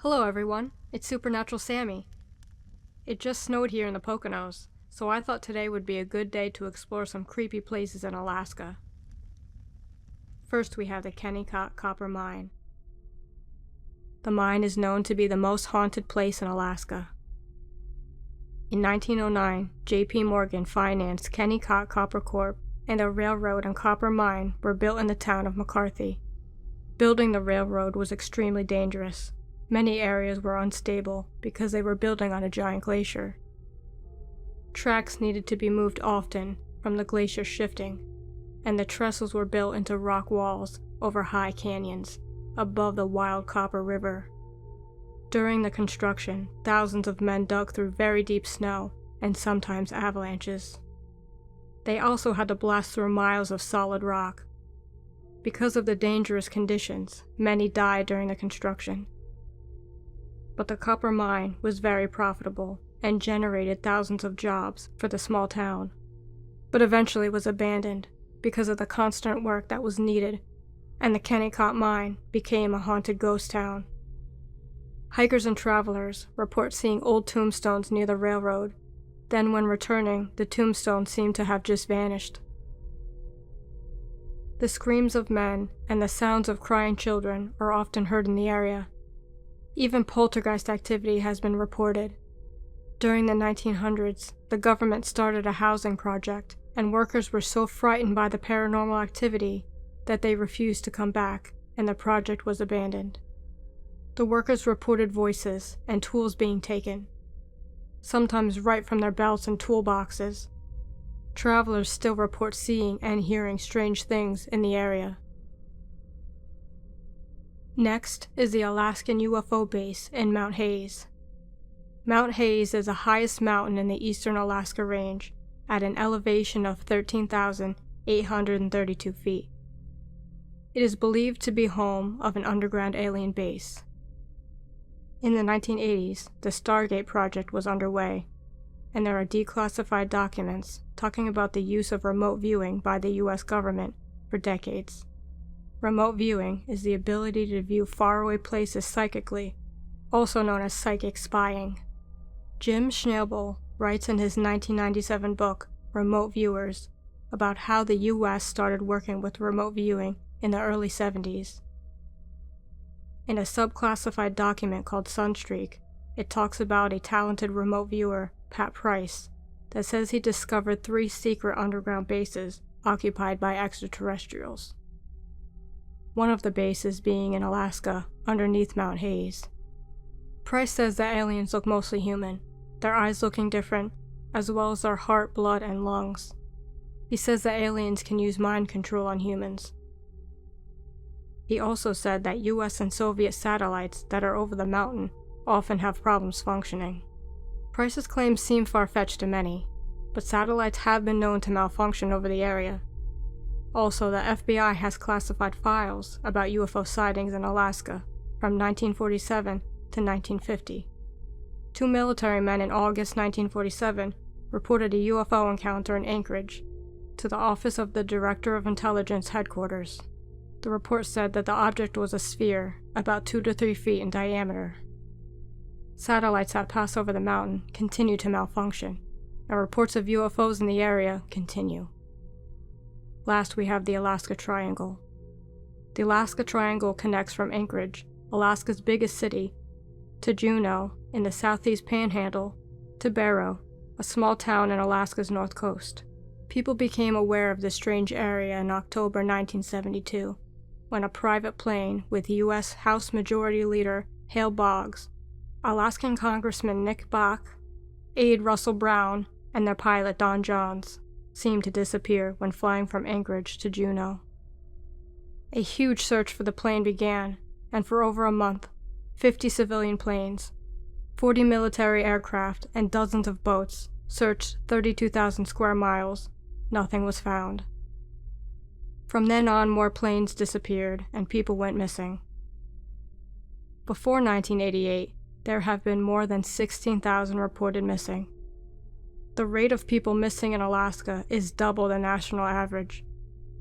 Hello everyone, it's Supernatural Sammy. It just snowed here in the Poconos, so I thought today would be a good day to explore some creepy places in Alaska. First we have the Kennecott Copper Mine. The mine is known to be the most haunted place in Alaska. In 1909, J.P. Morgan financed Kennecott Copper Corp., and a railroad and copper mine were built in the town of McCarthy. Building the railroad was extremely dangerous. Many areas were unstable because they were building on a giant glacier. Tracks needed to be moved often from the glacier shifting, and the trestles were built into rock walls over high canyons above the wild Copper River. During the construction, thousands of men dug through very deep snow and sometimes avalanches. They also had to blast through miles of solid rock. Because of the dangerous conditions, many died during the construction. But the copper mine was very profitable and generated thousands of jobs for the small town, but eventually was abandoned because of the constant work that was needed, and the Kennecott mine became a haunted ghost town. Hikers and travelers report seeing old tombstones near the railroad. Then when returning, the tombstones seem to have just vanished. The screams of men and the sounds of crying children are often heard in the area. Even poltergeist activity has been reported. During the 1900s, the government started a housing project, and workers were so frightened by the paranormal activity that they refused to come back, and the project was abandoned. The workers reported voices and tools being taken, sometimes right from their belts and toolboxes. Travelers still report seeing and hearing strange things in the area. Next is the Alaskan UFO base in Mount Hayes. Mount Hayes is the highest mountain in the eastern Alaska Range at an elevation of 13,832 feet. It is believed to be home of an underground alien base. In the 1980s, the Stargate project was underway, and there are declassified documents talking about the use of remote viewing by the U.S. government for decades. Remote viewing is the ability to view faraway places psychically, also known as psychic spying. Jim Schnabel writes in his 1997 book, Remote Viewers, about how the U.S. started working with remote viewing in the early 70s. In a subclassified document called Sunstreak, it talks about a talented remote viewer, Pat Price, that says he discovered 3 secret underground bases occupied by extraterrestrials. One of the bases being in Alaska, underneath Mount Hayes. Price says that aliens look mostly human, their eyes looking different, as well as their heart, blood, and lungs. He says that aliens can use mind control on humans. He also said that US and Soviet satellites that are over the mountain often have problems functioning. Price's claims seem far-fetched to many, but satellites have been known to malfunction over the area. Also, the FBI has classified files about UFO sightings in Alaska from 1947 to 1950. 2 military men in August 1947 reported a UFO encounter in Anchorage to the Office of the Director of Intelligence headquarters. The report said that the object was a sphere about 2 to 3 feet in diameter. Satellites that pass over the mountain continue to malfunction, and reports of UFOs in the area continue. Last, we have the Alaska Triangle. The Alaska Triangle connects from Anchorage, Alaska's biggest city, to Juneau in the southeast panhandle, to Barrow, a small town in Alaska's north coast. People became aware of this strange area in October 1972, when a private plane with U.S. House Majority Leader Hale Boggs, Alaskan Congressman Nick Bach, aide Russell Brown, and their pilot Don Johns seemed to disappear when flying from Anchorage to Juneau. A huge search for the plane began, and for over a month, 50 civilian planes, 40 military aircraft, and dozens of boats searched 32,000 square miles. Nothing was found. From then on, more planes disappeared and people went missing. Before 1988, there have been more than 16,000 reported missing. The rate of people missing in Alaska is double the national average.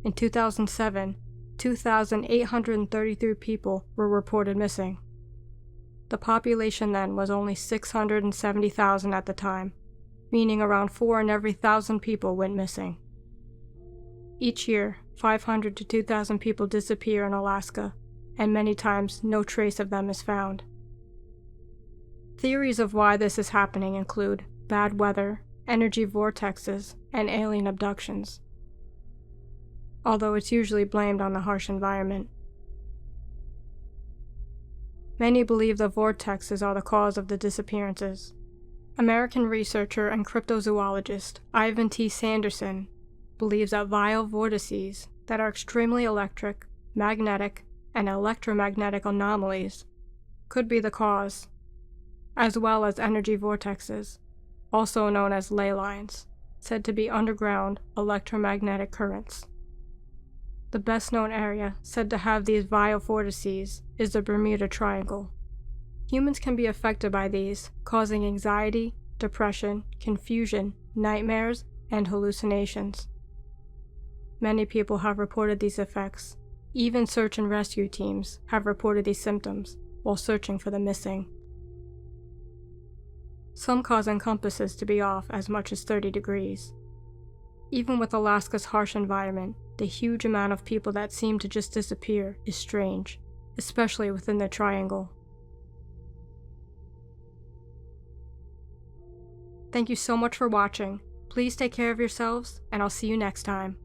In 2007, 2,833 people were reported missing. The population then was only 670,000 at the time, meaning around 4 in every 1,000 people went missing. Each year, 500 to 2,000 people disappear in Alaska, and many times no trace of them is found. Theories of why this is happening include bad weather, energy vortexes, and alien abductions, although it's usually blamed on the harsh environment. Many believe the vortexes are the cause of the disappearances. American researcher and cryptozoologist Ivan T. Sanderson believes that vile vortices that are extremely electric, magnetic, and electromagnetic anomalies could be the cause, as well as energy vortexes, also known as ley lines, said to be underground electromagnetic currents. The best-known area said to have these vile vortices is the Bermuda Triangle. Humans can be affected by these, causing anxiety, depression, confusion, nightmares, and hallucinations. Many people have reported these effects. Even search and rescue teams have reported these symptoms while searching for the missing. Some cause compasses to be off as much as 30 degrees. Even with Alaska's harsh environment, the huge amount of people that seem to just disappear is strange, especially within the triangle. Thank you so much for watching. Please take care of yourselves, and I'll see you next time.